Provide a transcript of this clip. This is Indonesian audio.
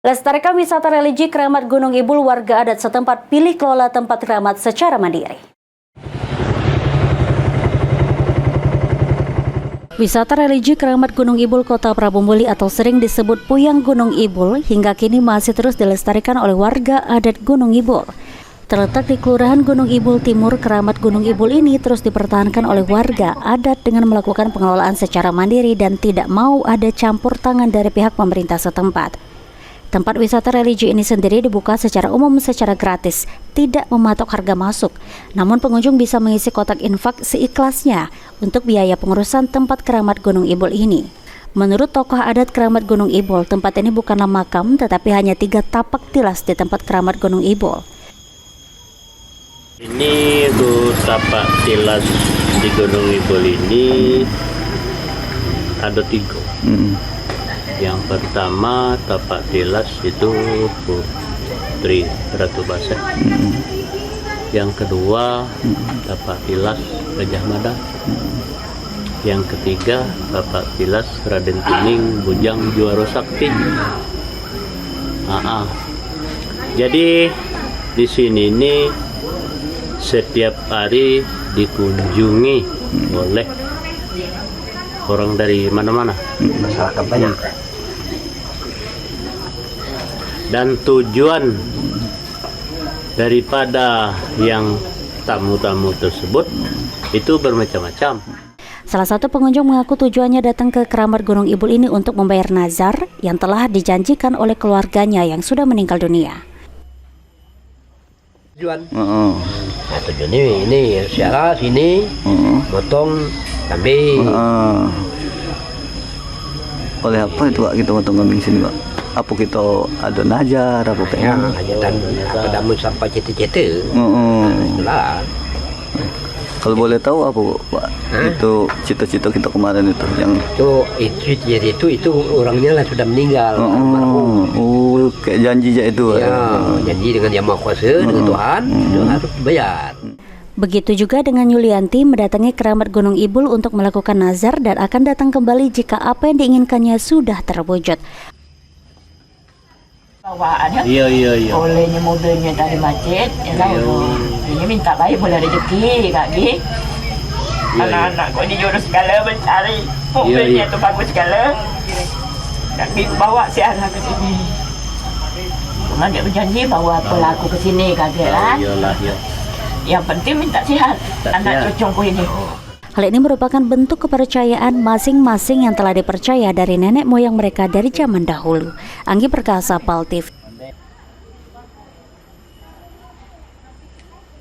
Lestarikan wisata religi Keramat Gunung Ibul, warga adat setempat pilih kelola tempat keramat secara mandiri. Wisata religi Keramat Gunung Ibul Kota Prabu Muli atau sering disebut Puyang Gunung Ibul hingga kini masih terus dilestarikan oleh warga adat Gunung Ibul. Terletak di Kelurahan Gunung Ibul Timur, Keramat Gunung Ibul ini terus dipertahankan oleh warga adat dengan melakukan pengelolaan secara mandiri dan tidak mau ada campur tangan dari pihak pemerintah setempat. Tempat wisata religi ini sendiri dibuka secara umum secara gratis, tidak mematok harga masuk. Namun pengunjung bisa mengisi kotak infak seikhlasnya untuk biaya pengurusan tempat Keramat Gunung Ibul ini. Menurut tokoh adat Keramat Gunung Ibul, tempat ini bukanlah makam tetapi hanya 3 tapak tilas di tempat Keramat Gunung Ibul. Ini tapak tilas di Gunung Ibul ini ada 3. Yang pertama tapak tilas itu Putri Ratu Basah. Yang kedua tapak tilas Gajah Mada. Yang ketiga tapak tilas Raden Kuning Bujang Juara Sakti. Jadi di sini ini setiap hari dikunjungi oleh orang dari mana-mana, masyarakat banyak. Dan tujuan daripada yang tamu-tamu tersebut itu bermacam-macam. Salah satu pengunjung mengaku tujuannya datang ke Keramat Gunung Ibul ini untuk membayar nazar yang telah dijanjikan oleh keluarganya yang sudah meninggal dunia. Tujuan, nah, tujuan ini siara sini, potong kambing. Oleh apa itu Pak kita potong kambing sini Pak? Apa kita ada najar, apa pengen? Dan apa damu sampai cete-cete. Itulah. Kalau boleh tahu apa Pak? Itu cita-cita kita kemarin itu yang itu orangnya lah sudah meninggal. Kayak janji aja itu. Ya, janji dengan Yang Maha Kuasa, dengan Tuhan, itu harus bayar. Begitu juga dengan Yulianti mendatangi Keramat Gunung Ibul untuk melakukan nazar dan akan datang kembali jika apa yang diinginkannya sudah terwujud. Bawaannya Iya. olehnya mobilnya dari masjid, ini minta baik boleh rezeki kak Gi. Anak-anak kok dijurus segala mencari mobilnya itu bagus segala. Kak Gi bawa si anak ke sini. Cuma dia berjanji bawa pelaku ke sini kak Gi lah. Iya. Yang penting minta sehat anak cucuku ini. Hal ini merupakan bentuk kepercayaan masing-masing yang telah dipercaya dari nenek moyang mereka dari zaman dahulu. Anggi Perkasa, PAL TV.